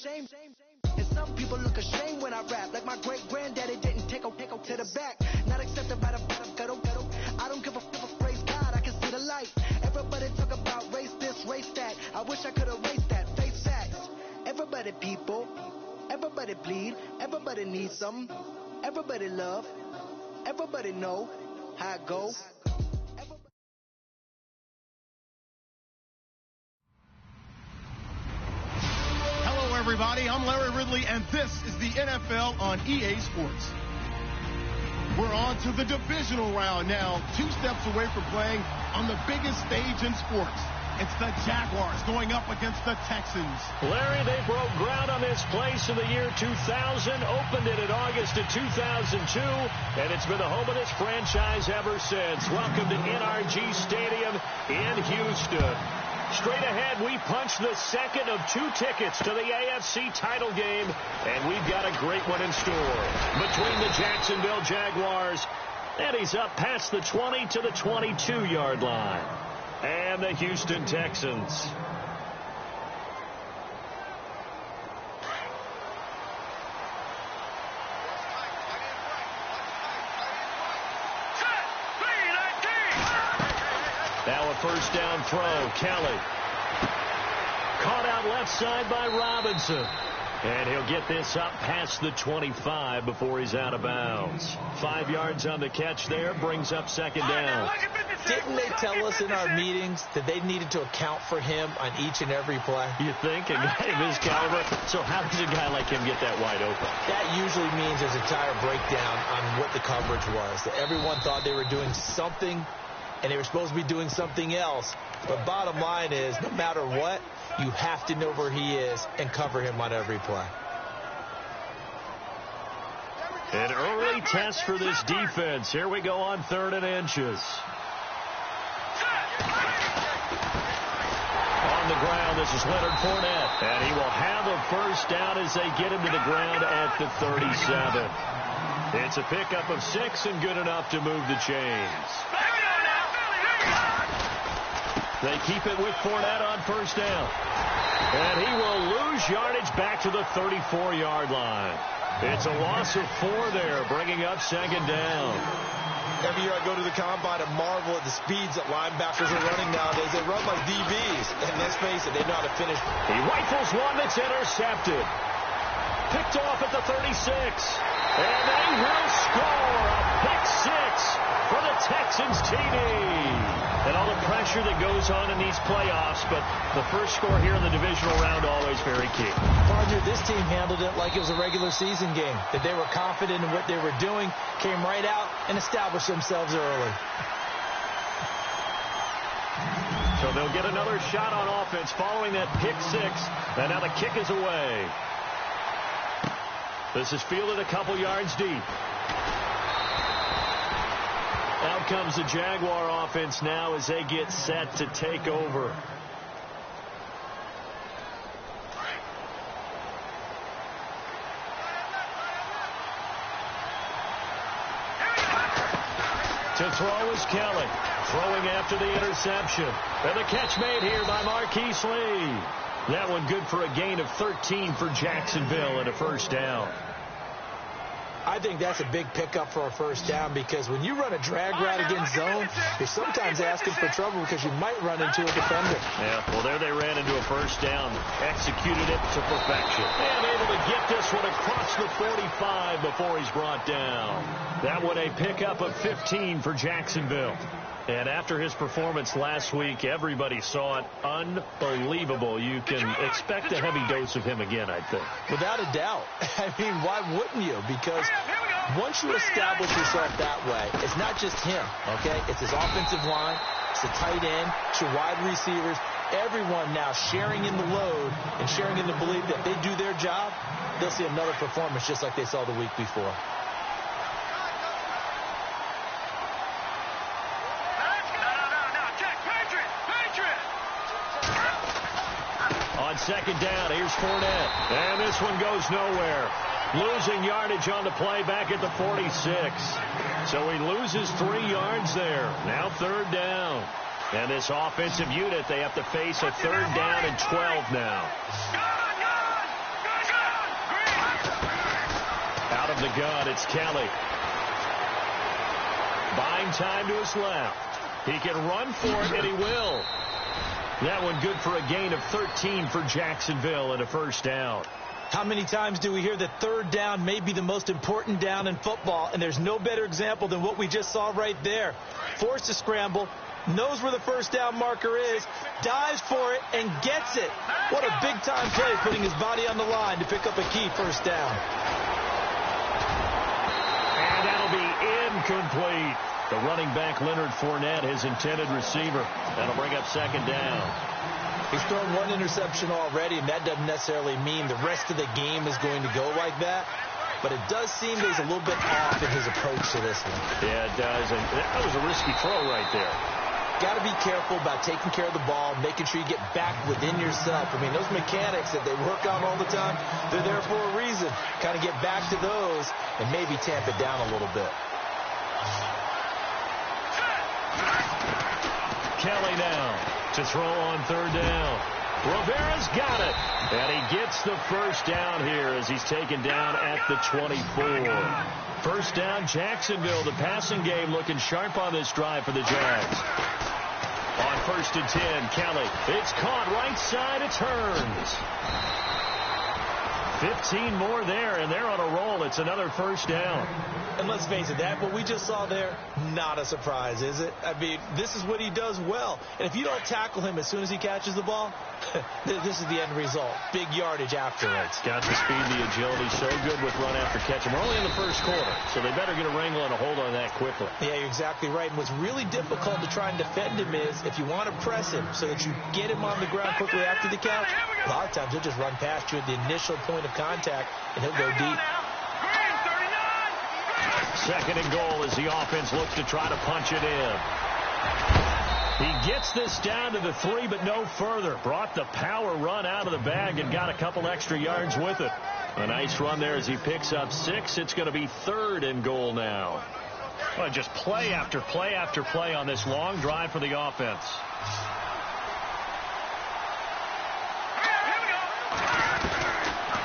And some people look ashamed when I rap, like my great granddaddy didn't take a to the back. Not accepted by the ghetto. I don't give a praise God, I can see the light. Everybody talk about race this, race that. I wish I could erase that. Face facts. Everybody people, everybody bleed, everybody needs something, everybody love, everybody know how it go. Hello, everybody. I'm Larry Ridley, and this is the NFL on EA Sports. We're on to the divisional round now, 2 steps away from playing on the biggest stage in sports. It's the Jaguars going up against the Texans. Larry, they broke ground on this place in the year 2000, opened it in August of 2002, and it's been the home of this franchise ever since. Welcome to NRG Stadium in Houston. Straight ahead, we punch the second of 2 tickets to the AFC title game, and we've got a great one in store. Between the Jacksonville Jaguars, and he's up past the 20 to the 22-yard line. And the Houston Texans. Now a first down throw. Kelly. Caught out left side by Robinson. And he'll get this up past the 25 before he's out of bounds. 5 yards on the catch there. Brings up second down. Didn't they tell us in our meetings that they needed to account for him on each and every play? You think? A guy of his caliber? So how does a guy like him get that wide open? That usually means there's a entire breakdown on what the coverage was. That everyone thought they were doing something, and they were supposed to be doing something else. But bottom line is, no matter what, you have to know where he is and cover him on every play. An early test for this defense. Here we go on 3rd and inches. On the ground, this is Leonard Fournette. And he will have a first down as they get him to the ground at the 37. It's a pickup of 6 and good enough to move the chains. They keep it with Fournette on first down. And he will lose yardage back to the 34-yard line. It's a loss of 4 there, bringing up second down. Every year I go to the combine and marvel at the speeds that linebackers are running nowadays. They run like DBs. And let's face it, they know how to finish. He rifles one that's intercepted. Picked off at the 36. And they will score a pick 6 for the Texans TD. And all the pressure that goes on in these playoffs, but the first score here in the divisional round always very key. Partner, this team handled it like it was a regular season game, that they were confident in what they were doing, came right out and established themselves early. So they'll get another shot on offense following that pick 6, and now the kick is away. This is fielded a couple yards deep. Out comes the Jaguar offense now as they get set to take over. To throw is Kelly. Throwing after the interception. And the catch made here by Marquise Lee. That one good for a gain of 13 for Jacksonville and a first down. I think that's a big pickup for a first down because when you run a drag route against zone, you're sometimes asking for trouble because you might run into a defender. Yeah, well, there they ran into a first down. Executed it to perfection. And able to get this one across the 45 before he's brought down. That one a pickup of 15 for Jacksonville. And after his performance last week, everybody saw it. Unbelievable. You can expect a heavy dose of him again, I think. Without a doubt. I mean, why wouldn't you? Because once you establish yourself that way, it's not just him, okay? It's his offensive line, it's the tight end, it's your wide receivers. Everyone now sharing in the load and sharing in the belief that they do their job, they'll see another performance just like they saw the week before. On second down, here's Fournette. And this one goes nowhere. Losing yardage on the play back at the 46. So he loses 3 yards there. Now third down. And this offensive unit, they have to face a third down and 12 now. From the gun, it's Kelly. Buying time to his left. He can run for it, and he will. That one good for a gain of 13 for Jacksonville and a first down. How many times do we hear that third down may be the most important down in football, and there's no better example than what we just saw right there. Forced to scramble, knows where the first down marker is, dives for it, and gets it. What a big-time play, putting his body on the line to pick up a key first down. And that'll be incomplete. The running back, Leonard Fournette, his intended receiver. That'll bring up second down. He's thrown one interception already, and that doesn't necessarily mean the rest of the game is going to go like that. But it does seem that he's a little bit off in his approach to this one. Yeah, it does. And that was a risky throw right there. Got to be careful about taking care of the ball, making sure you get back within yourself. I mean, those mechanics that they work on all the time, they're there for a reason. Kind of get back to those and maybe tamp it down a little bit. Kelly now to throw on third down. Rivera's got it. And he gets the first down here as he's taken down at the 24. First down, Jacksonville. The passing game looking sharp on this drive for the Jags. On 1st and 10, Kelly. It's caught right side. It turns. 15 more there, and they're on a roll. It's another first down. And let's face it, that what we just saw there, not a surprise, is it? I mean, this is what he does well. And if you don't tackle him as soon as he catches the ball, this is the end result. Big yardage afterwards. Got the speed, the agility, so good with run after catch. And we're only in the first quarter, so they better get a wrangle and a hold on that quickly. Yeah, you're exactly right. And what's really difficult to try and defend him is if you want to press him so that you get him on the ground quickly after the catch, a lot of times he'll just run past you at the initial point of contact, and he'll go deep. Second and goal as the offense looks to try to punch it in. He gets this down to the 3, but no further. Brought the power run out of the bag and got a couple extra yards with it. A nice run there as he picks up 6. It's going to be 3rd and goal now. Well, just play after play after play on this long drive for the offense.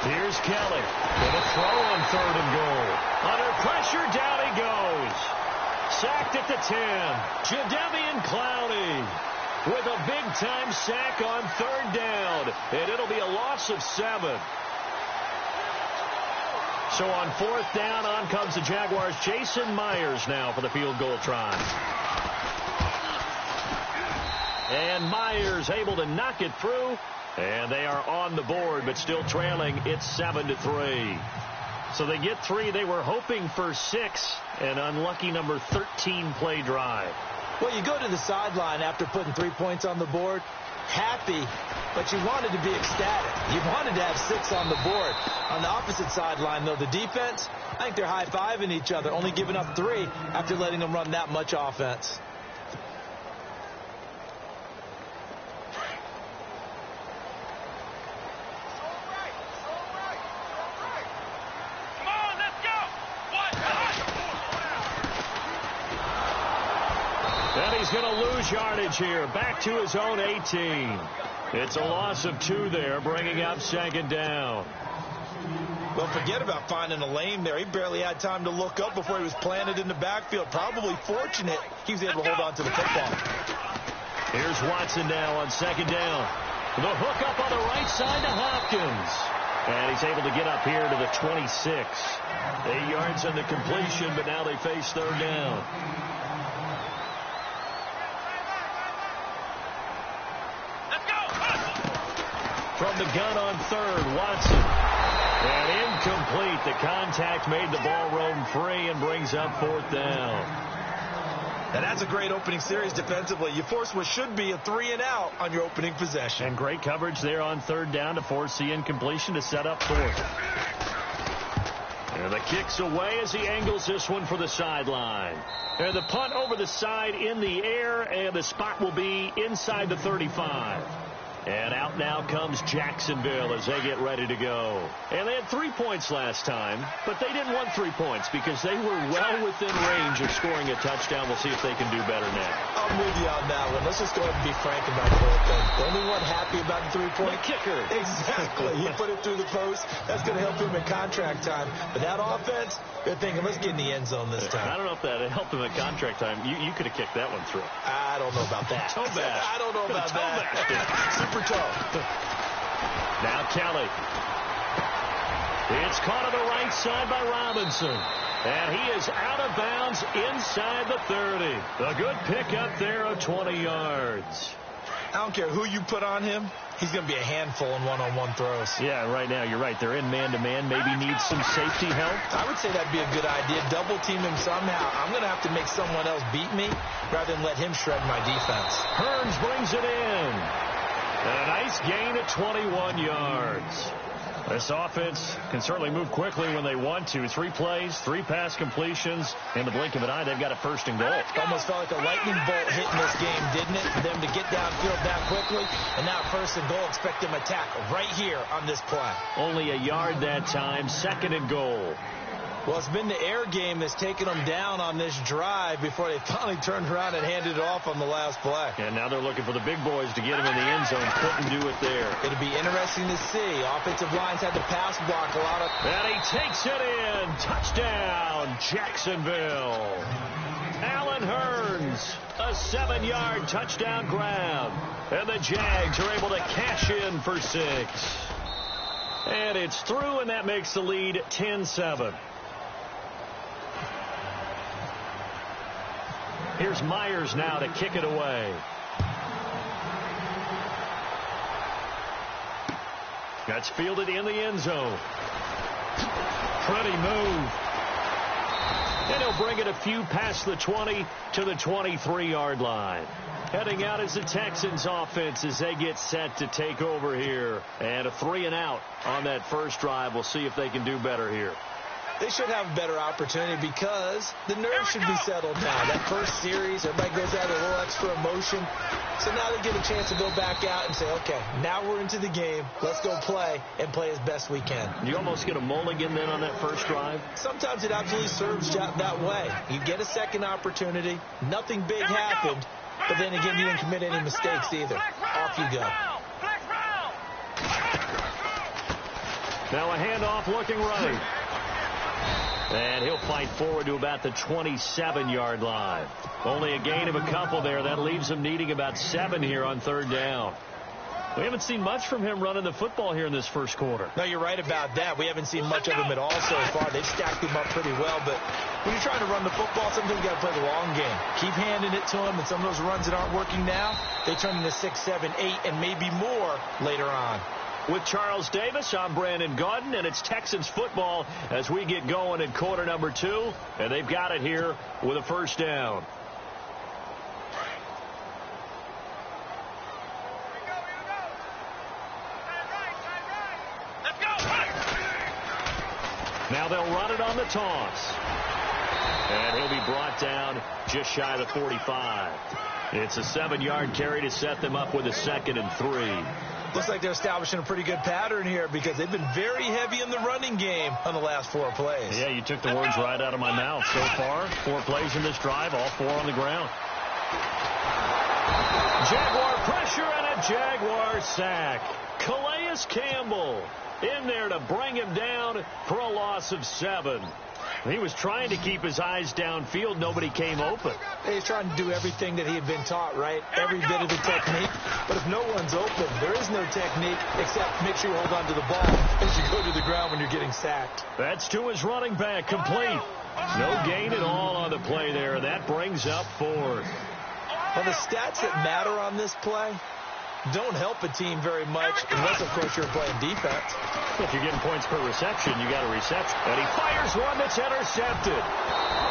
Here's Kelly with a throw on 3rd and goal. Under pressure, down he goes. Sacked at the 10. Jadeveon Clowney with a big-time sack on 3rd down. And it'll be a loss of 7. So on 4th down, on comes the Jaguars. Jason Myers now for the field goal try. And Myers able to knock it through. And they are on the board, but still trailing. It's 7-3. So they get 3. They were hoping for 6. An unlucky number 13 play drive. Well, you go to the sideline after putting 3 points on the board, happy, but you wanted to be ecstatic. You wanted to have 6 on the board. On the opposite sideline, though, the defense, I think they're high-fiving each other, only giving up 3 after letting them run that much offense. And he's going to lose yardage here. Back to his own 18. It's a loss of 2 there, bringing up 2nd down. Well, forget about finding a lane there. He barely had time to look up before he was planted in the backfield. Probably fortunate he was able to hold on to the football. Here's Watson now on 2nd down. The hook up on the right side to Hopkins. And he's able to get up here to the 26. 8 yards on the completion, but now they face 3rd down. From the gun on 3rd, Watson. And incomplete. The contact made the ball roam free and brings up 4th down. And that's a great opening series defensively. You force what should be a 3-and-out on your opening possession. And great coverage there on 3rd down to force the incompletion to set up 4th. And the kick's away as he angles this one for the sideline. And the punt over the side in the air, and the spot will be inside the 35. And out now comes Jacksonville as they get ready to go. And they had 3 points last time, but they didn't want 3 points because they were well within range of scoring a touchdown. We'll see if they can do better now. I'm with you on that one. Let's just go ahead and be frank about the whole thing. The only one happy about the 3-point kicker. Exactly. He put it through the post. That's going to help him in contract time. But that offense, they're thinking, let's get in the end zone this time. I don't know if that helped him in contract time. You could have kicked that one through. I don't know about that. Toe bash. I don't know about that. Super toe. Now Kelly. It's caught on the right side by Robinson. And he is out of bounds inside the 30. A good pickup there of 20 yards. I don't care who you put on him. He's going to be a handful in one-on-one throws. Yeah, right now you're right. They're in man-to-man. Maybe needs some safety help. I would say that'd be a good idea. Double team him somehow. I'm going to have to make someone else beat me rather than let him shred my defense. Hearns brings it in. And a nice gain of 21 yards. This offense can certainly move quickly when they want to. 3 plays, 3 pass completions. In the blink of an eye, they've got a 1st and goal. It almost felt like a lightning bolt hit in this game, didn't it? For them to get downfield that quickly. And now 1st and goal. Expect them to tackle right here on this play. Only a yard that time. 2nd and goal. Well, it's been the air game that's taken them down on this drive before they finally turned around and handed it off on the last play. And now they're looking for the big boys to get him in the end zone. Couldn't do it there. It'll be interesting to see. Offensive lines had to pass block a lot of... And he takes it in. Touchdown, Jacksonville. Allen Hearns, a 7-yard touchdown grab. And the Jags are able to cash in for 6. And it's through, and that makes the lead 10-7. Here's Myers now to kick it away. That's fielded in the end zone. Pretty move. And he'll bring it a few past the 20 to the 23-yard line. Heading out is the Texans offense as they get set to take over here. And a 3-and-out on that first drive. We'll see if they can do better here. They should have a better opportunity because the nerves should be settled now. That first series, everybody goes out with a little extra emotion. So now they get a chance to go back out and say, okay, now we're into the game. Let's go play and play as best we can. You almost get a mulligan then on that first drive? Sometimes it absolutely serves that way. You get a second opportunity. Nothing big happened. But then again, you didn't commit any mistakes either. Off you go. Now a handoff looking right. And he'll fight forward to about the 27-yard line. Only a gain of a couple there. That leaves him needing about 7 here on 3rd down. We haven't seen much from him running the football here in this first quarter. No, you're right about that. We haven't seen much of him at all so far. They've stacked him up pretty well. But when you're trying to run the football, sometimes you got to play the long game. Keep handing it to him. And some of those runs that aren't working now, they turn into 6, 7, 8, and maybe more later on. With Charles Davis, I'm Brandon Gaudin, and it's Texans football as we get going in quarter number 2. And they've got it here with a 1st down. Now they'll run it on the toss. And he'll be brought down just shy of the 45. It's a 7-yard carry to set them up with a 2nd and 3. Looks like they're establishing a pretty good pattern here because they've been very heavy in the running game on the last 4 plays. Yeah, you took the words right out of my mouth. So far, 4 plays in this drive, all 4 on the ground. Jaguar pressure and a Jaguar sack. Calais Campbell in there to bring him down for a loss of 7. He was trying to keep his eyes downfield. Nobody came open. He's trying to do everything that he had been taught, right? Every bit of the technique. But if no one's open, there is no technique except make sure you hold on to the ball as you go to the ground when you're getting sacked. That's to his running back, complete. No gain at all on the play there. That brings up 4th. Well, the stats that matter on this play don't help a team very much unless, of course, you're playing defense. If you're getting points per reception, you got a reception. And he fires one that's intercepted.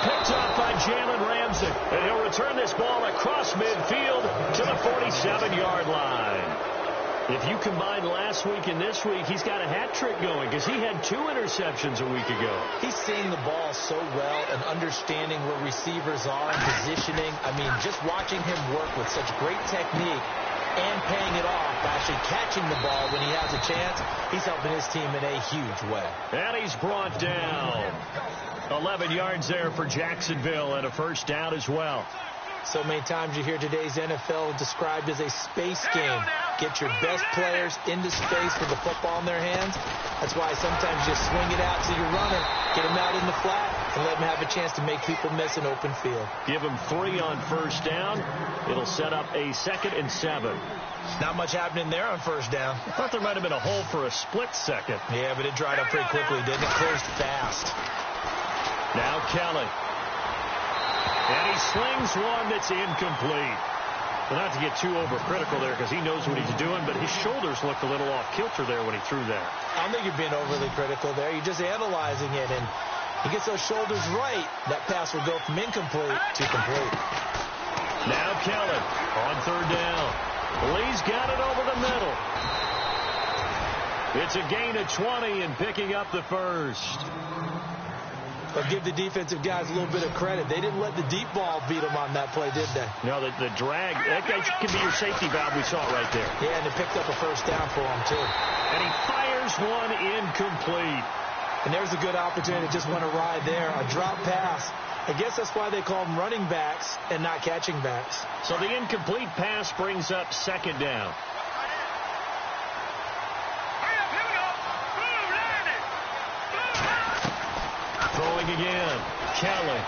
Picked up by Jalen Ramsey. And he'll return this ball across midfield to the 47-yard line. If you combine last week and this week, he's got a hat trick going because he had 2 interceptions a week ago. He's seeing the ball so well and understanding where receivers are and positioning. I mean, just watching him work with such great technique and paying it off by actually catching the ball when he has a chance. He's helping his team in a huge way. And he's brought down. 11 yards there for Jacksonville and a first down as well. So many times you hear today's NFL described as a space game. Get your best players into space with the football in their hands. That's why sometimes you just swing it out to your runner, get him out in the flat, and let him have a chance to make people miss an open field. Give him 3 on first down. It'll set up a 2nd and 7. Not much happening there on first down. I thought there might have been a hole for a split second. Yeah, but it dried up pretty quickly, didn't it? Closed fast. Now Kelly. And he slings one that's incomplete. Well, not to get too overcritical there because he knows what he's doing, but his shoulders looked a little off kilter there when he threw that. I don't think you're being overly critical there. You're just analyzing it, and he gets those shoulders right. That pass will go from incomplete to complete. Now Kelly on third down. Lee's got it over the middle. It's a gain of 20 and picking up the first. But give the defensive guys a little bit of credit. They didn't let the deep ball beat them on that play, did they? No, the drag, that could be your safety valve. We saw it right there. Yeah, and it picked up a first down for him, too. And he fires one incomplete. And there's a good opportunity that just went awry there. A drop pass. I guess that's why they call them running backs and not catching backs. So the incomplete pass brings up 2nd down. Throwing again. Kelly.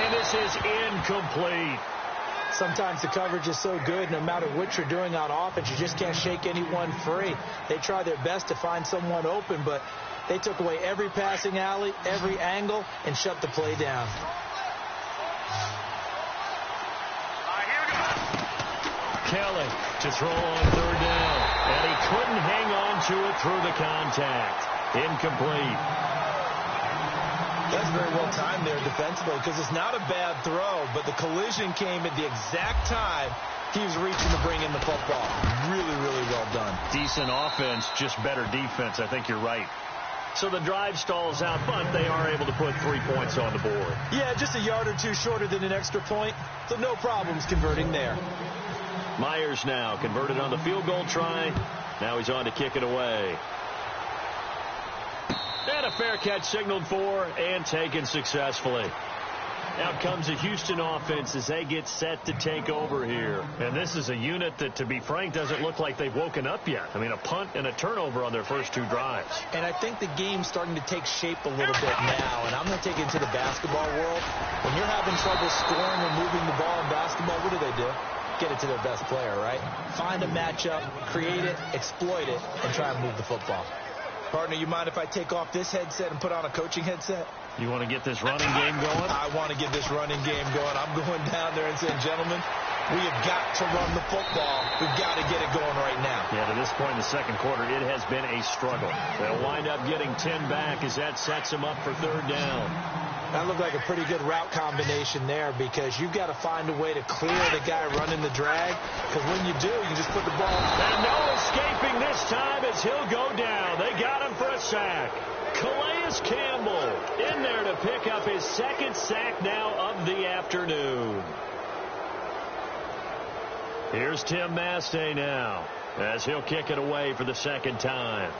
And this is incomplete. Sometimes the coverage is so good, no matter what you're doing on offense, you just can't shake anyone free. They try their best to find someone open, but they took away every passing alley, every angle, and shut the play down. Kelly to throw on third down. And he couldn't hang on to it through the contact. Incomplete. That's very well timed there defensively because it's not a bad throw, but the collision came at the exact time he was reaching to bring in the football. Really, really well done. Decent offense, just better defense. I think you're right. So the drive stalls out, but they are able to put 3 points on the board. Yeah, just a yard or two shorter than an extra point, so no problems converting there. Myers now converted on the field goal try. Now he's on to kick it away. And a fair catch signaled for and taken successfully. Out comes the Houston offense as they get set to take over here. And this is a unit that, to be frank, doesn't look like they've woken up yet. I mean, a punt and a turnover on their first 2 drives. And I think the game's starting to take shape a little bit now. And I'm going to take it into the basketball world. When you're having trouble scoring or moving the ball in basketball, what do? Get it to their best player, right? Find a matchup, create it, exploit it, and try and move the football. Partner, you mind if I take off this headset and put on a coaching headset? You want to get this running game going? I want to get this running game going. I'm going down there and saying, gentlemen, we have got to run the football. We've got to get it going right now. Yeah, to this point in the second quarter, it has been a struggle. They'll wind up getting 10 back as that sets them up for third down. That looked like a pretty good route combination there because you've got to find a way to clear the guy running the drag because when you do, you just put the ball. And no escaping this time as he'll go down. They got him for a sack. Calais Campbell in there to pick up his 2nd sack now of the afternoon. Here's Tim Mastay now as he'll kick it away for the 2nd time.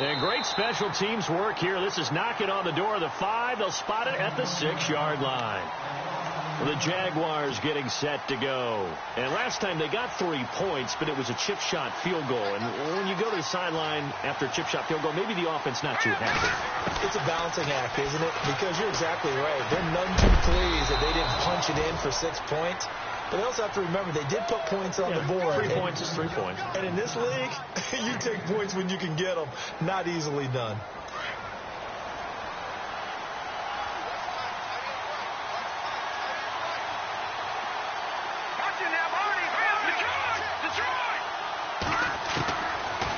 And great special teams work here. This is knocking on the door of the 5. They'll spot it at the 6-yard line. The Jaguars getting set to go. And last time they got 3 points, but it was a chip shot field goal. And when you go to the sideline after a chip shot field goal, maybe the offense not too happy. It's a balancing act, isn't it? Because you're exactly right. They're none too pleased that they didn't punch it in for 6 points. But they also have to remember they did put points on the board. 3 points is 3 points. And in this league, you take points when you can get them. Not easily done.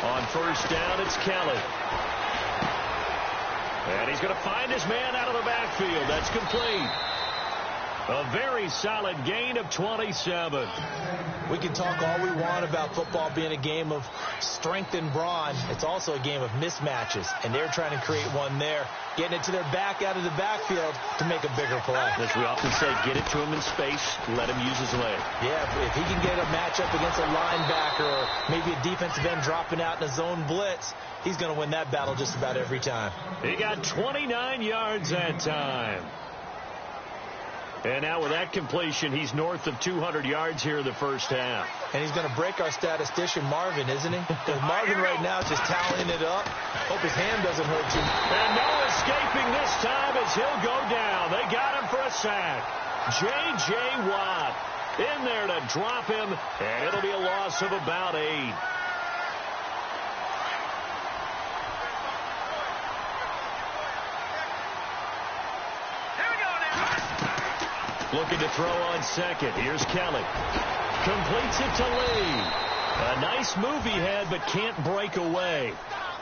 On first down, it's Kelly. And he's going to find his man out of the backfield. That's complete. A very solid gain of 27. We can talk all we want about football being a game of strength and brawn. It's also a game of mismatches, and they're trying to create one there, getting it to their back out of the backfield to make a bigger play. As we often say, get it to him in space, let him use his leg. Yeah, if he can get a matchup against a linebacker or maybe a defensive end dropping out in a zone blitz, he's going to win that battle just about every time. He got 29 yards that time. And now with that completion, he's north of 200 yards here in the first half. And he's going to break our statistician, Marvin, isn't he? Because Marvin right now is just tallying it up. Hope his hand doesn't hurt you. And no escaping this time as he'll go down. They got him for a sack. J.J. Watt in there to drop him, and it'll be a loss of about 8. Looking to throw on second. Here's Kelly. Completes it to Lee. A nice move he had, but can't break away.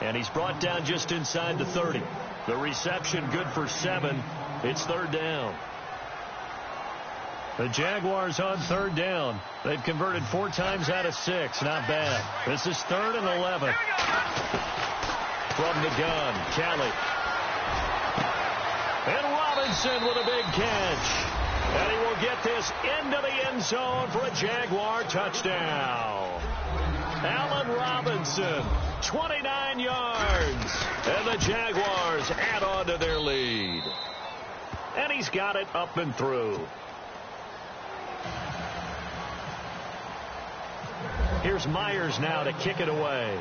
And he's brought down just inside the 30. The reception good for 7. It's third down. The Jaguars on third down. They've converted 4 times out of 6. Not bad. This is 3rd and 11. From the gun, Kelly. And Robinson with a big catch. And he will get this into the end zone for a Jaguar touchdown. Allen Robinson, 29 yards. And the Jaguars add on to their lead. And he's got it up and through. Here's Myers now to kick it away.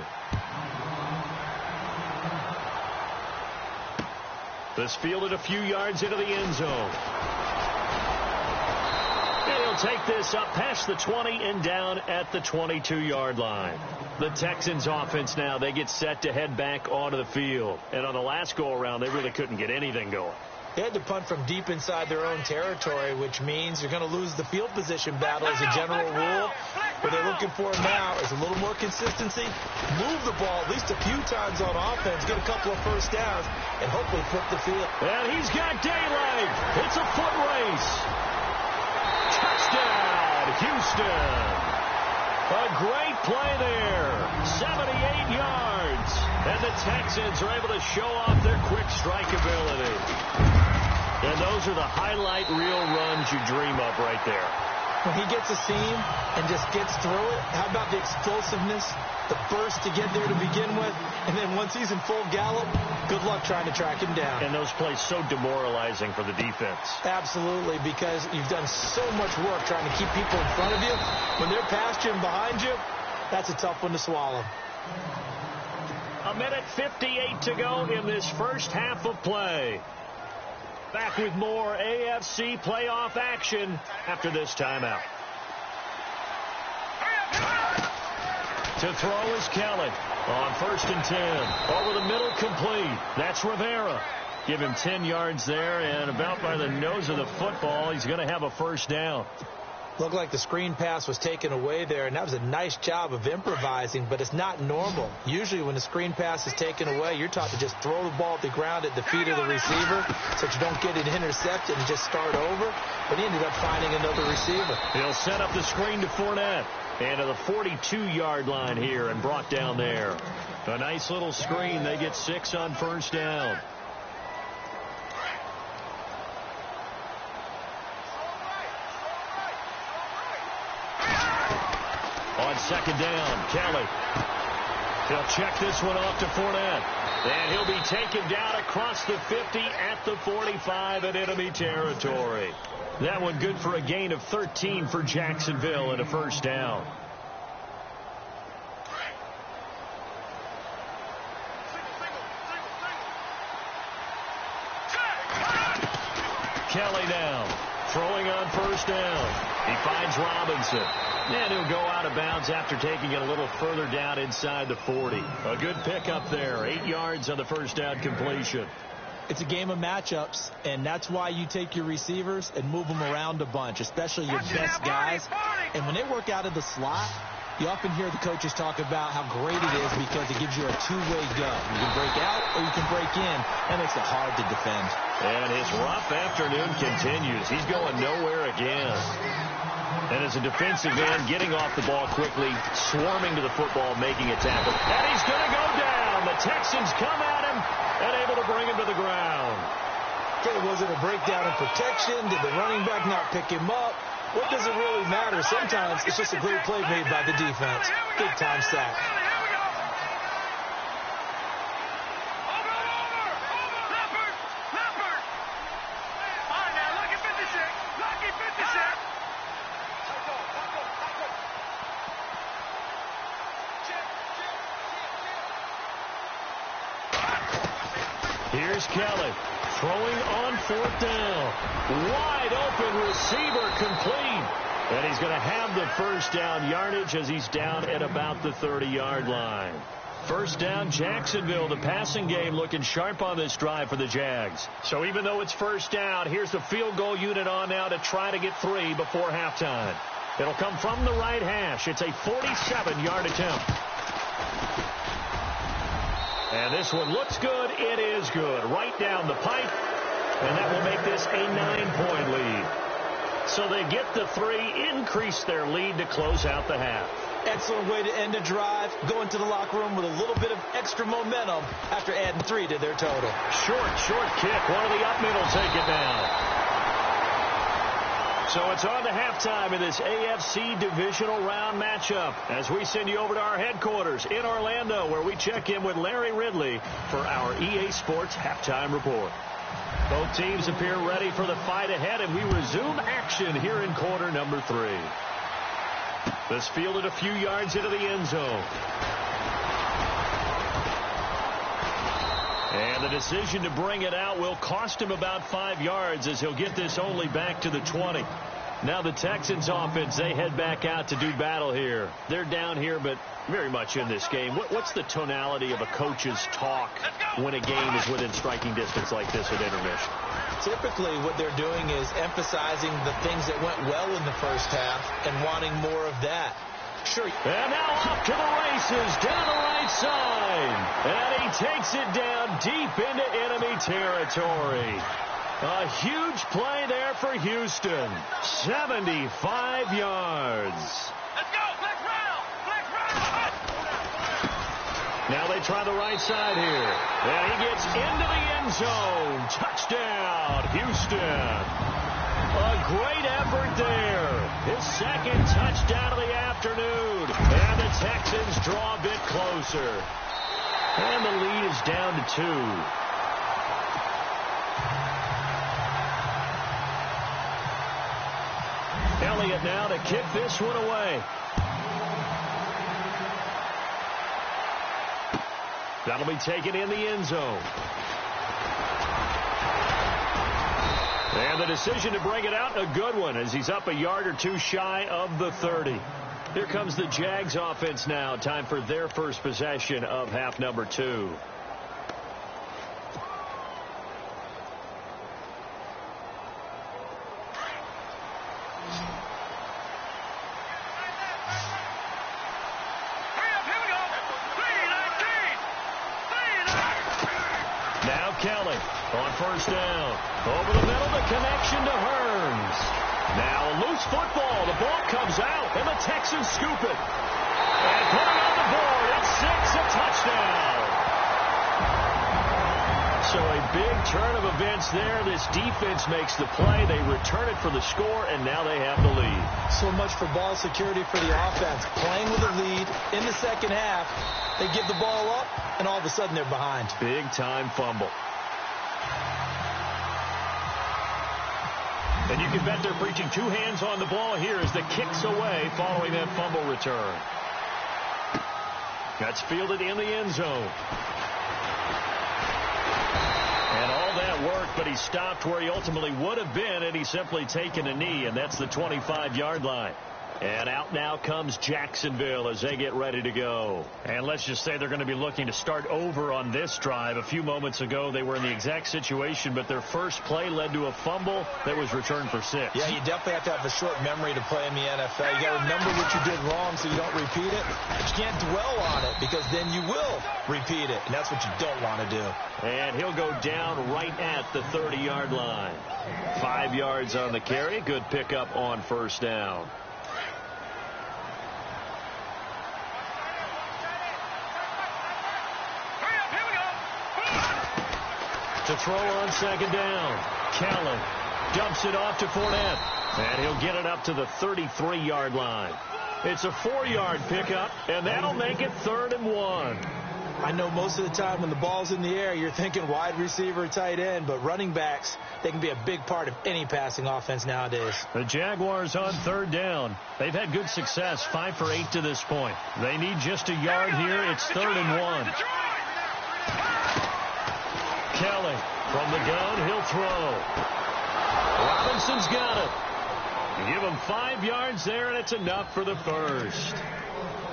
This fielded a few yards into the end zone. He'll take this up past the 20 and down at the 22-yard line. The Texans offense now, they get set to head back onto the field. And on the last go-around, they really couldn't get anything going. They had to punt from deep inside their own territory, which means you're going to lose the field position battle as a general rule. What they're looking for now is a little more consistency, move the ball at least a few times on offense, get a couple of first downs, and hopefully flip the field. And he's got daylight. It's a foot race. Touchdown, Houston. A great play there. 78 yards. And the Texans are able to show off their quick strike ability. And those are the highlight reel runs you dream of right there. When he gets a seam and just gets through it, how about the explosiveness, the burst to get there to begin with, and then once he's in full gallop, good luck trying to track him down. And those plays so demoralizing for the defense. Absolutely, because you've done so much work trying to keep people in front of you. When they're past you and behind you, that's a tough one to swallow. 1:58 to go in this first half of play. Back with more AFC playoff action after this timeout. To throw is Kelly on 1st and 10. Over the middle, complete. That's Rivera. Give him 10 yards there, and about by the nose of the football, he's going to have a first down. Looked like the screen pass was taken away there, and that was a nice job of improvising, but it's not normal. Usually when the screen pass is taken away, you're taught to just throw the ball at the ground at the feet of the receiver so that you don't get it intercepted and just start over. But he ended up finding another receiver. He'll set up the screen to Fournette. And to the 42-yard line here and brought down there. A nice little screen. They get 6 on first down. On second down, Kelly. He'll check this one off to Fournette. And he'll be taken down across the 50 at the 45 in enemy territory. That one good for a gain of 13 for Jacksonville and a first down. Kelly now, throwing on first down. He finds Robinson. And he'll go out of bounds after taking it a little further down inside the 40. A good pickup there. 8 yards on the first down completion. It's a game of matchups, and that's why you take your receivers and move them around a bunch, especially your best guys. And when they work out of the slot, you often hear the coaches talk about how great it is because it gives you a two-way go. You can break out or you can break in. And makes it hard to defend. And his rough afternoon continues. He's going nowhere again. And as a defensive end, getting off the ball quickly, swarming to the football, making a tackle. And he's going to go down. The Texans come at him and able to bring him to the ground. Okay, was it a breakdown in protection? Did the running back not pick him up? What does it really matter? Sometimes it's just a great play made by the defense. Big time sack. Here's Kelly throwing on 4th down. Wide open receiver complete. And he's going to have the first down yardage as he's down at about the 30-yard line. First down, Jacksonville. The passing game looking sharp on this drive for the Jags. So even though it's first down, here's the field goal unit on now to try to get 3 before halftime. It'll come from the right hash. It's a 47-yard attempt. And this one looks good. It is good. Right down the pipe. And that will make this a 9-point lead. So they get the 3, increase their lead to close out the half. Excellent way to end a drive. Go into the locker room with a little bit of extra momentum after adding 3 to their total. Short kick. One of the up middle take it down. So it's on to halftime in this AFC divisional round matchup as we send you over to our headquarters in Orlando where we check in with Larry Ridley for our EA Sports Halftime Report. Both teams appear ready for the fight ahead, and we resume action here in quarter number 3. This fielded a few yards into the end zone. And the decision to bring it out will cost him about 5 yards as he'll get this only back to the 20. Now the Texans offense, they head back out to do battle here. They're down here, but very much in this game. What's the tonality of a coach's talk when a game is within striking distance like this at intermission? Typically what they're doing is emphasizing the things that went well in the first half and wanting more of that. Sure. And now off to the races down the right side. And he takes it down deep into enemy territory. A huge play there for Houston. 75 yards. Let's go. Flex round. Flex round. Now they try the right side here. And he gets into the end zone. Touchdown, Houston. A great effort there. His second touchdown of the afternoon. And the Texans draw a bit closer. And the lead is down to 2. Elliott now to kick this one away. That'll be taken in the end zone. And the decision to bring it out, a good one, as he's up a yard or 2 shy of the 30. Here comes the Jags offense now. Time for their first possession of half number 2. Kelly on first down. Over the middle, the connection to Hearns. Now a loose football. The ball comes out, and the Texans scoop it. And putting on the board, it's 6, a touchdown. So a big turn of events there. This defense makes the play. They return it for the score, and now they have the lead. So much for ball security for the offense. Playing with a lead in the second half. They give the ball up, and all of a sudden they're behind. Big-time fumble. And you can bet they're preaching 2 hands on the ball here as the kick's away following that fumble return. That's fielded in the end zone. And all that work, but he stopped where he ultimately would have been, and he's simply taken a knee, and that's the 25-yard line. And out now comes Jacksonville as they get ready to go. And let's just say they're going to be looking to start over on this drive. A few moments ago, they were in the exact situation, but their first play led to a fumble that was returned for 6. Yeah, you definitely have to have a short memory to play in the NFL. You got to remember what you did wrong so you don't repeat it. But you can't dwell on it because then you will repeat it, and that's what you don't want to do. And he'll go down right at the 30-yard line. 5 yards on the carry. Good pickup on first down. To throw on second down. Kelly dumps it off to Fournette. And he'll get it up to the 33-yard line. It's a 4-yard pickup, and that'll make it 3rd and 1. I know most of the time when the ball's in the air, you're thinking wide receiver, tight end, but running backs, they can be a big part of any passing offense nowadays. The Jaguars on 3rd down. They've had good success, 5 for 8 to this point. They need just a yard here. It's 3rd and 1. Kelly from the gun, he'll throw. Robinson's got it. Give him 5 yards there, and it's enough for the first.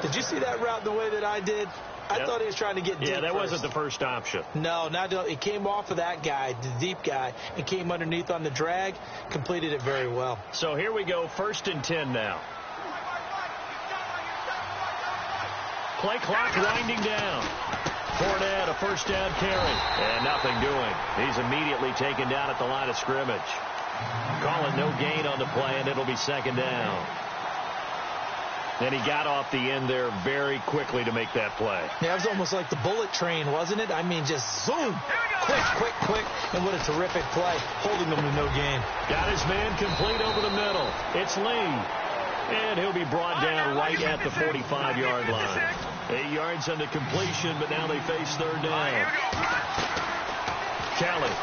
Did you see that route the way that I did? I thought he was trying to get deep. Yeah, that first. wasn't the first option. No, it came off of that guy, the deep guy, and came underneath on the drag, completed it very well. So here we go, 1st and 10 now. Play clock winding down. Fournette, a first down carry. And nothing doing. He's immediately taken down at the line of scrimmage. Call it no gain on the play, and it'll be 2nd down. And he got off the end there very quickly to make that play. Yeah, it was almost like the bullet train, wasn't it? I mean, just zoom. Quick. And what a terrific play, holding them to no gain. Got his man complete over the middle. It's Lee. And he'll be brought down right at the 45-yard line. 8 yards on the completion, but now they face 3rd down. Kelly.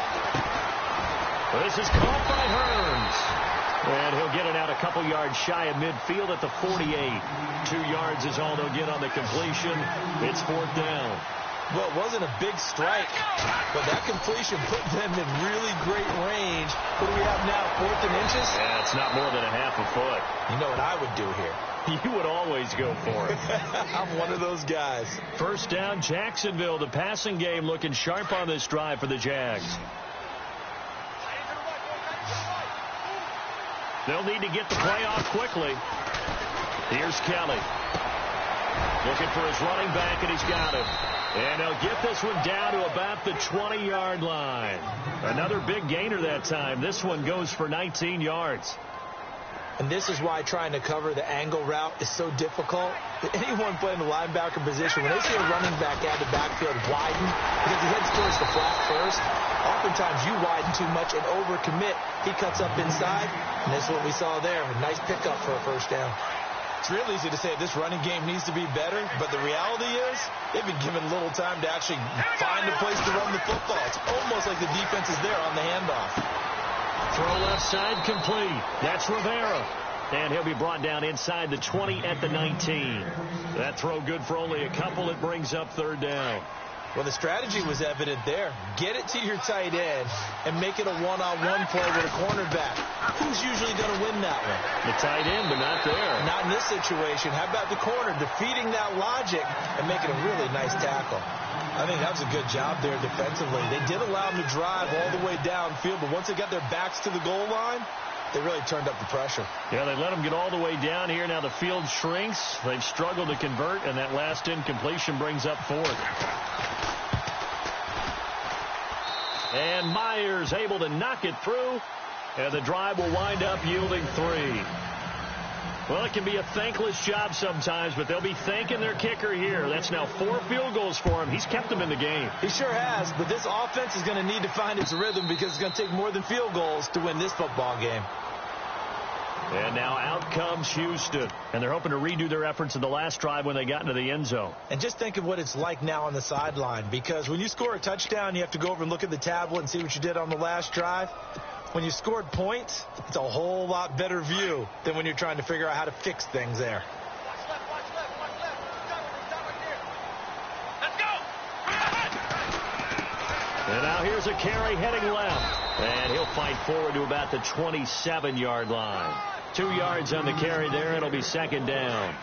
This is caught by Hearns. And he'll get it out a couple yards shy of midfield at the 48. 2 yards is all they'll get on the completion. It's 4th down. Well, it wasn't a big strike, but that completion put them in really great range. What do we have now, 4th and inches? Yeah, it's not more than a half a foot. You know what I would do here? You would always go for it. I'm one of those guys. 1st down, Jacksonville. The passing game looking sharp on this drive for the Jags. They'll need to get the play off quickly. Here's Kelly. Looking for his running back, and he's got him. And they'll get this one down to about the 20-yard line. Another big gainer that time. This one goes for 19 yards. And this is why trying to cover the angle route is so difficult. Anyone playing the linebacker position, when they see a running back out of the backfield widen, because he heads towards the flat first, oftentimes you widen too much and overcommit. He cuts up inside, and that's what we saw there. A nice pickup for a 1st down. It's real easy to say this running game needs to be better, but the reality is they've been given little time to actually find a place to run the football. It's almost like the defense is there on the handoff. Throw left side complete. That's Rivera. And he'll be brought down inside the 20 at the 19. That throw good for only a couple. It brings up 3rd down. Well, the strategy was evident there. Get it to your tight end and make it a one-on-one play with a cornerback. Who's usually going to win that one? The tight end, but not there. Not in this situation. How about the corner defeating that logic and making a really nice tackle? I think that was a good job there defensively. They did allow them to drive all the way downfield, but once they got their backs to the goal line, they really turned up the pressure. Yeah, they let them get all the way down here. Now the field shrinks. They've struggled to convert, and that last incompletion brings up 4th. And Myers able to knock it through, and the drive will wind up yielding 3. Well, it can be a thankless job sometimes, but they'll be thanking their kicker here. That's now 4 field goals for him. He's kept them in the game. He sure has, but this offense is going to need to find its rhythm because it's going to take more than field goals to win this football game. And now out comes Houston. And they're hoping to redo their efforts in the last drive when they got into the end zone. And just think of what it's like now on the sideline, because when you score a touchdown, you have to go over and look at the tablet and see what you did on the last drive. When you scored points, it's a whole lot better view than when you're trying to figure out how to fix things there. Let's go. And now here's a carry heading left. And he'll fight forward to about the 27-yard line. 2 yards on the carry there. It'll be second down.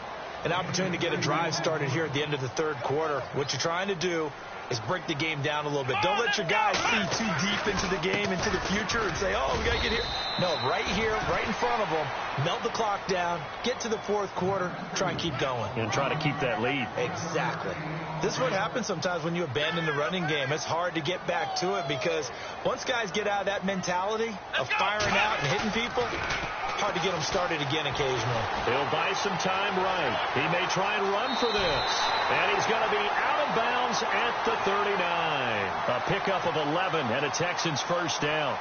An opportunity to get a drive started here at the end of the third quarter. What you're trying to do is break the game down a little bit. Don't let your guys see too deep into the game, into the future, and say, oh, we got to get here. No, right here, right in front of them, melt the clock down, get to the fourth quarter, try and keep going. And try to keep that lead. Exactly. This is what happens sometimes when you abandon the running game. It's hard to get back to it because once guys get out of that mentality of firing out and hitting people, hard to get them started again occasionally. He'll buy some time right. He may try and run for this. And he's going to be out of bounds at the 39. A pickup of 11 and a Texans first down.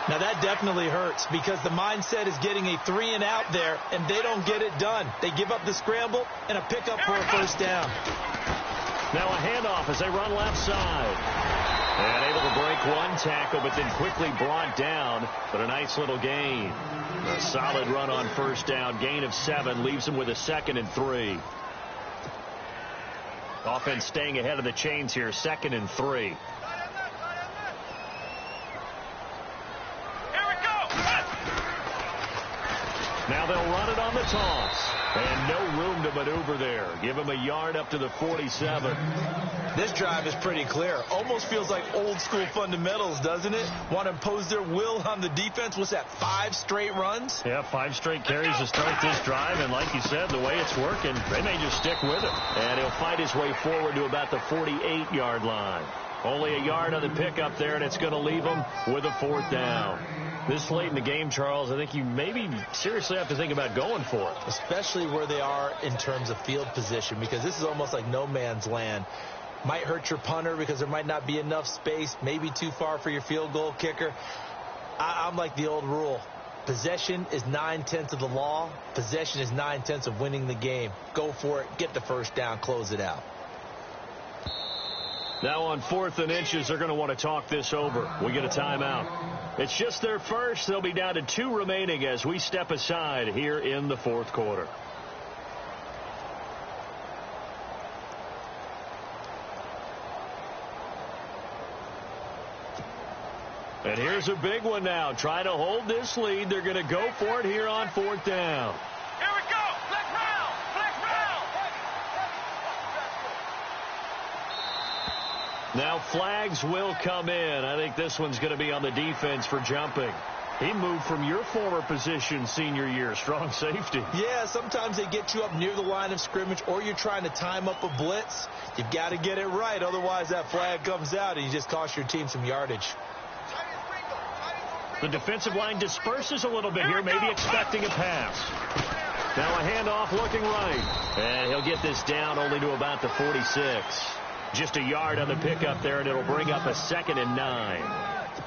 Now that definitely hurts because the mindset is getting a 3-and-out there, and they don't get it done. They give up the scramble and a pickup for a first down. Now a handoff as they run left side. And able to break one tackle, but then quickly brought down. But a nice little gain. A solid run on first down. Gain of 7 leaves him with a 2nd and 3. Offense staying ahead of the chains here. 2nd and 3. Now they'll run it on the toss. And no room to maneuver there. Give him a yard up to the 47. This drive is pretty clear. Almost feels like old school fundamentals, doesn't it? Want to impose their will on the defense. What's that, 5 straight runs? Yeah, 5 straight carries to start this drive. And like you said, the way it's working, they may just stick with it. And he'll fight his way forward to about the 48-yard line. Only a yard on the pickup there, and it's going to leave him with a 4th down. This late in the game, Charles, I think you maybe seriously have to think about going for it. Especially where they are in terms of field position, because this is almost like no man's land. Might hurt your punter because there might not be enough space, maybe too far for your field goal kicker. I'm like the old rule. Possession is 9/10 of the law. Possession is 9/10 of winning the game. Go for it. Get the first down. Close it out. Now on 4th and inches, they're going to want to talk this over. We get a timeout. It's just their first. They'll be down to 2 remaining as we step aside here in the 4th quarter. And here's a big one now. Try to hold this lead. They're going to go for it here on 4th down. Here we go. Flex round. Flex round. Now flags will come in. I think this one's going to be on the defense for jumping. He moved from your former position senior year, strong safety. Yeah, sometimes they get you up near the line of scrimmage, or you're trying to time up a blitz. You've got to get it right. Otherwise, that flag comes out, and you just cost your team some yardage. The defensive line disperses a little bit here, maybe expecting a pass. Now a handoff looking right. And he'll get this down only to about the 46. Just a yard on the pickup there, and it'll bring up a 2nd and 9.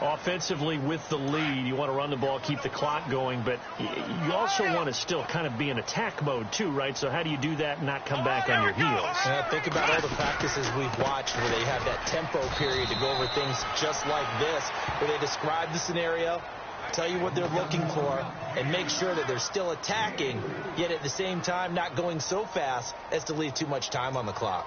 Offensively with the lead, you want to run the ball, keep the clock going, but you also want to still kind of be in attack mode too, right? So how do you do that and not come back on your heels? Think about all the practices we've watched where they have that tempo period to go over things just like this, where they describe the scenario, tell you what they're looking for, and make sure that they're still attacking, yet at the same time not going so fast as to leave too much time on the clock.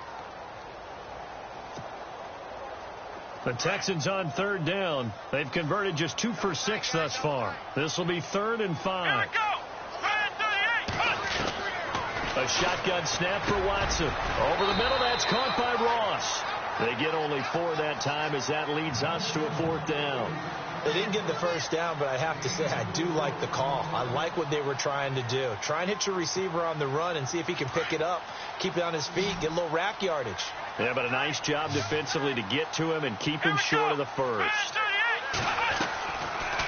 The Texans on 3rd down. They've converted just 2 for 6 thus far. This will be 3rd and 5. A shotgun snap for Watson. Over the middle, that's caught by Ross. They get only 4 that time as that leads us to a 4th down. They didn't get the first down, but I have to say I do like the call. I like what they were trying to do. Try and hit your receiver on the run and see if he can pick it up. Keep it on his feet, get a little rack yardage. Yeah, but a nice job defensively to get to him and keep him short of the first.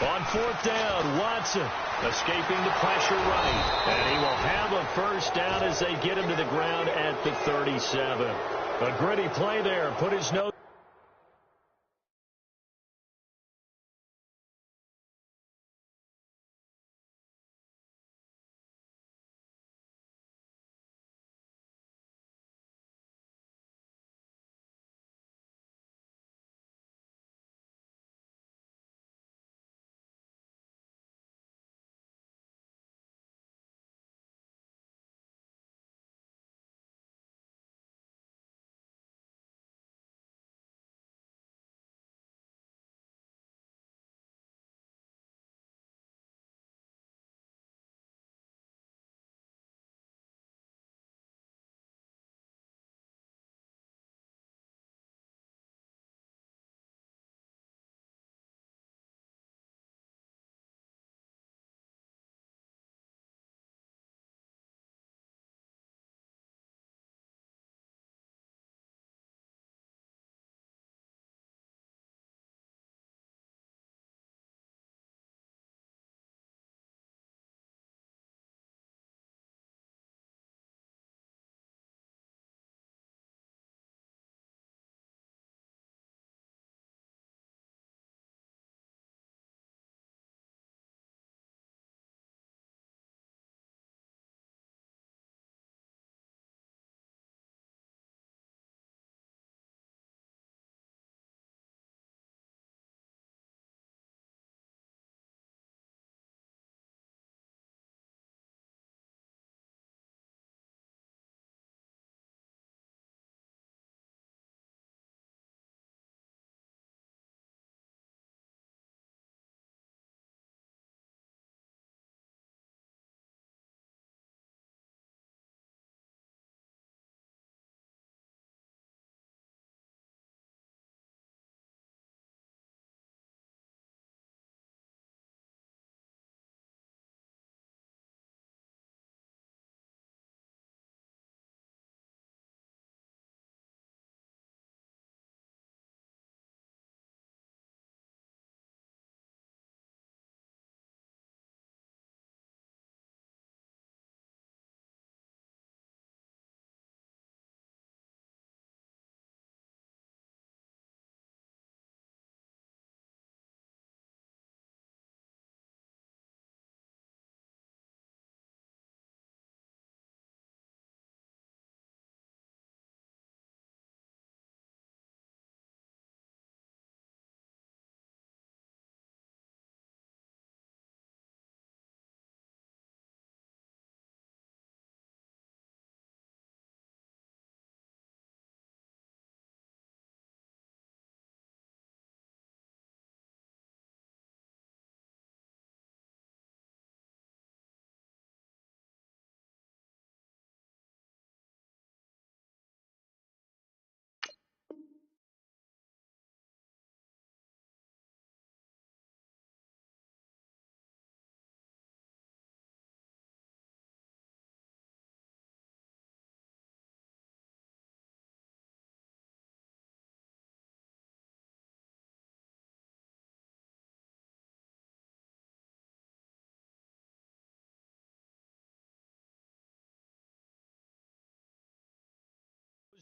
On 4th down, Watson escaping the pressure right. And he will have a first down as they get him to the ground at the 37. A gritty play there. Put his nose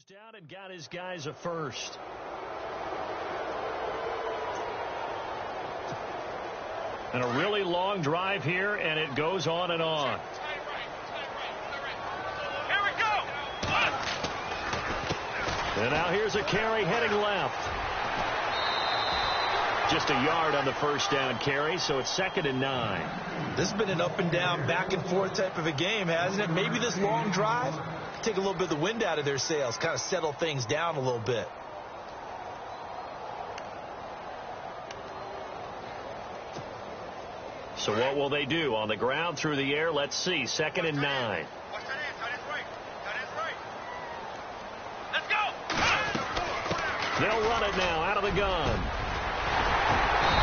Goes down and got his guys a first. And a really long drive here, and it goes on and on. Here we go. And now here's a carry heading left. Just a yard on the first down carry, so it's 2nd and 9. This has been an up and down, back and forth type of a game, hasn't it? Maybe this long drive take a little bit of the wind out of their sails, kind of settle things down a little bit. So what will they do? On the ground, through the air, let's see. 2nd and 9. Watch that in. Tight end's right. Tight end's right. Let's go. They'll run it now out of the gun.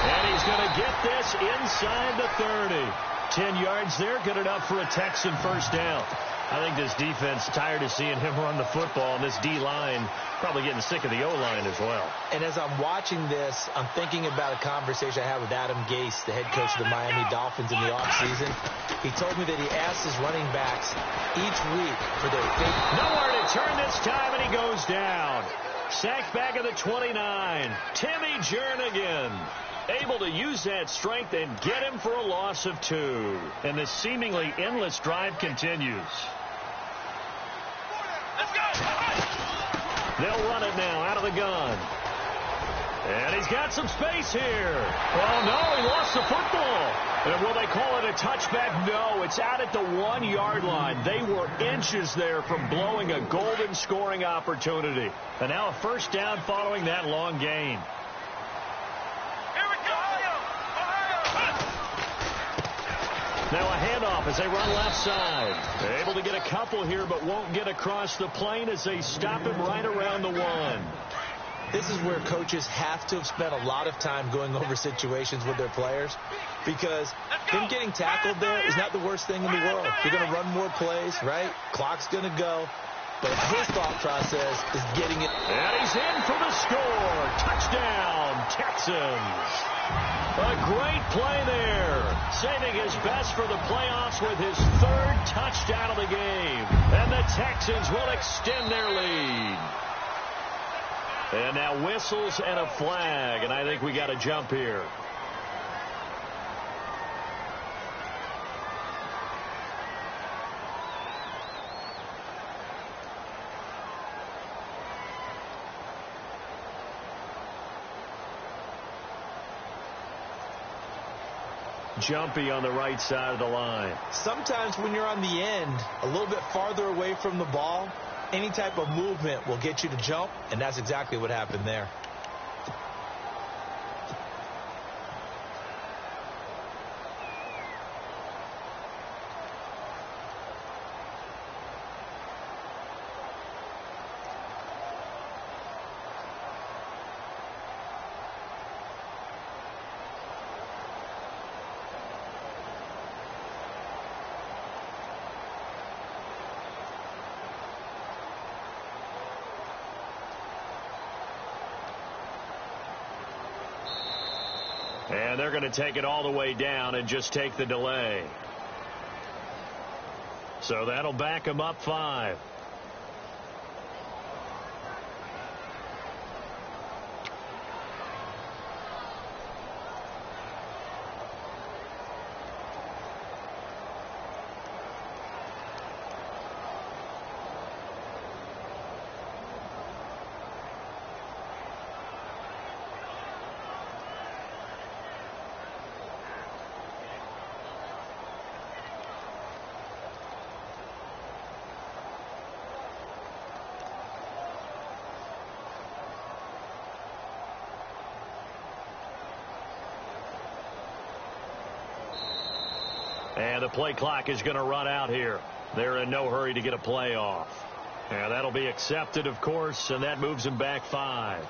And he's going to get this inside the 30. 10 yards there, good enough for a Texan first down. I think this defense tired of seeing him run the football, and this D-line probably getting sick of the O-line as well. And as I'm watching this, I'm thinking about a conversation I had with Adam Gase, the head coach of the Miami Dolphins in the offseason. He told me that he asked his running backs each week for their favorite. Nowhere to turn this time, and he goes down. Sacked back at the 29. Timmy Jernigan able to use that strength and get him for a loss of 2. And the seemingly endless drive continues. Let's go. They'll run it now out of the gun. And he's got some space here. Oh, no, he lost the football. And will they call it a touchback? No, it's out at the 1-yard line. They were inches there from blowing a golden scoring opportunity. And now a first down following that long gain. Now a handoff as they run left side. They're able to get a couple here, but won't get across the plane as they stop him right around the 1. This is where coaches have to have spent a lot of time going over situations with their players, because him getting tackled there is not the worst thing in the world. You're going to run more plays, right? Clock's going to go. But his thought process is getting it. And he's in for the score. Touchdown, Texans. A great play there. Saving his best for the playoffs with his 3rd touchdown of the game. And the Texans will extend their lead. And now whistles and a flag. And I think we got a jump here. Jumpy on the right side of the line. Sometimes when you're on the end, a little bit farther away from the ball, any type of movement will get you to jump, and that's exactly what happened there. And they're going to take it all the way down and just take the delay. So that'll back them up 5. And the play clock is going to run out here. They're in no hurry to get a play off. And that'll be accepted, of course, and that moves them back 5.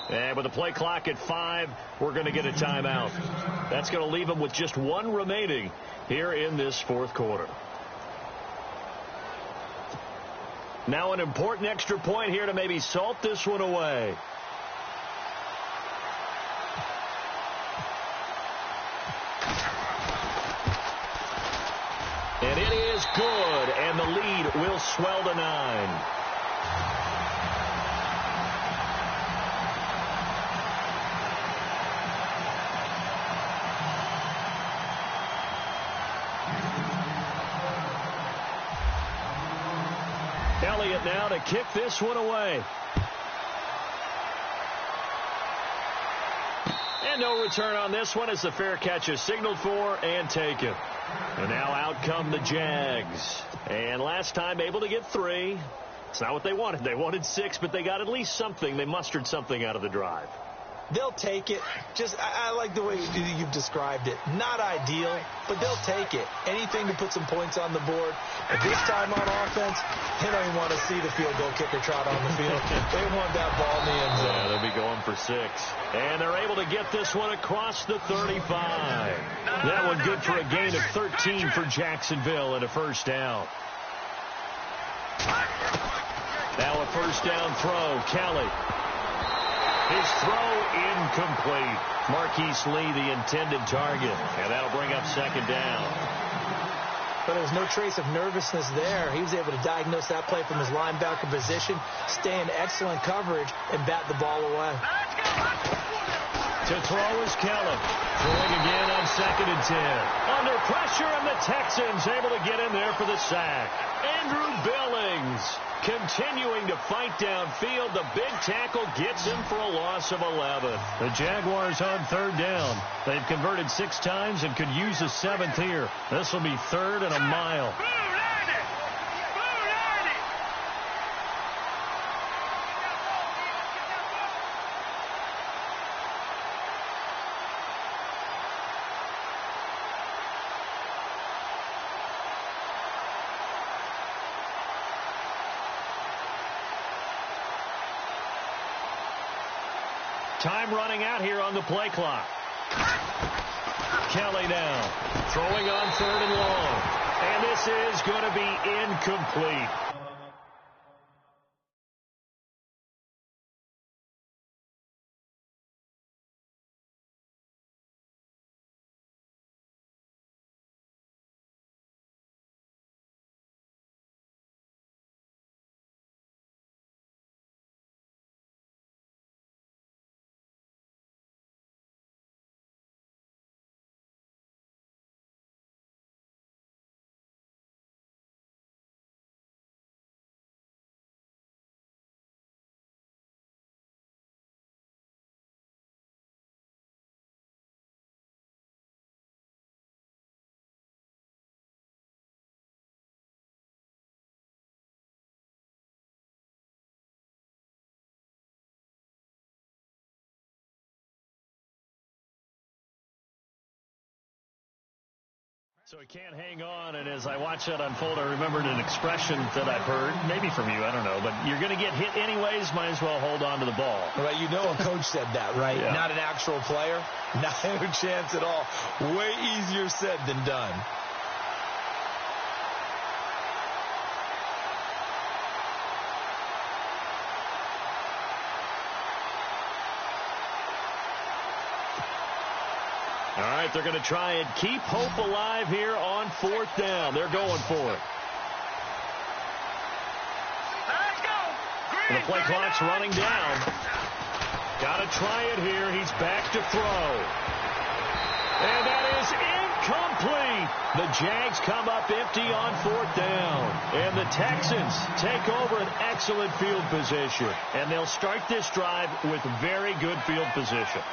And with the play clock at 5, we're going to get a timeout. That's going to leave them with just 1 remaining here in this fourth quarter. Now an important extra point here to maybe salt this one away. And it is good, and the lead will swell to 9. Elliott now to kick this one away. And no return on this one as the fair catch is signaled for and taken. And now out come the Jags. And last time able to get 3. It's not what they wanted. They wanted 6, but they got at least something. They mustered something out of the drive. They'll take it. I like the way you've described it. Not ideal, but they'll take it. Anything to put some points on the board. At this time on offense, they don't even want to see the field goal kicker trot on the field. They want that ball in the end zone. Yeah, they'll be going for 6. And they're able to get this one across the 35. That one good for a gain of 13 for Jacksonville and a first down. Now a first down throw. Kelly. His throw incomplete. Marquise Lee, the intended target. And that'll bring up second down. But there was no trace of nervousness there. He was able to diagnose that play from his linebacker position, stay in excellent coverage, and bat the ball away. To throw is Kelly. Throwing again on 2nd and 10. Under pressure, and the Texans able to get in there for the sack. Andrew Billings continuing to fight downfield. The big tackle gets him for a loss of 11. The Jaguars on 3rd down. They've converted 6 times and could use a 7th here. This will be 3rd and a mile. Time running out here on the play clock. Kelly now throwing on 3rd and long. And this is going to be incomplete. So he can't hang on, and as I watch that unfold, I remembered an expression that I've heard, maybe from you, I don't know, but you're going to get hit anyways, might as well hold on to the ball. Right, you know a coach said that, right? Yeah. Not an actual player. Not a chance at all. Way easier said than done. All right, they're going to try and keep hope alive here on 4th down. They're going for it. Let's go. And the play clock's running down. Got to try it here. He's back to throw. And that is incomplete. The Jags come up empty on 4th down. And the Texans take over an excellent field position. And they'll start this drive with very good field position.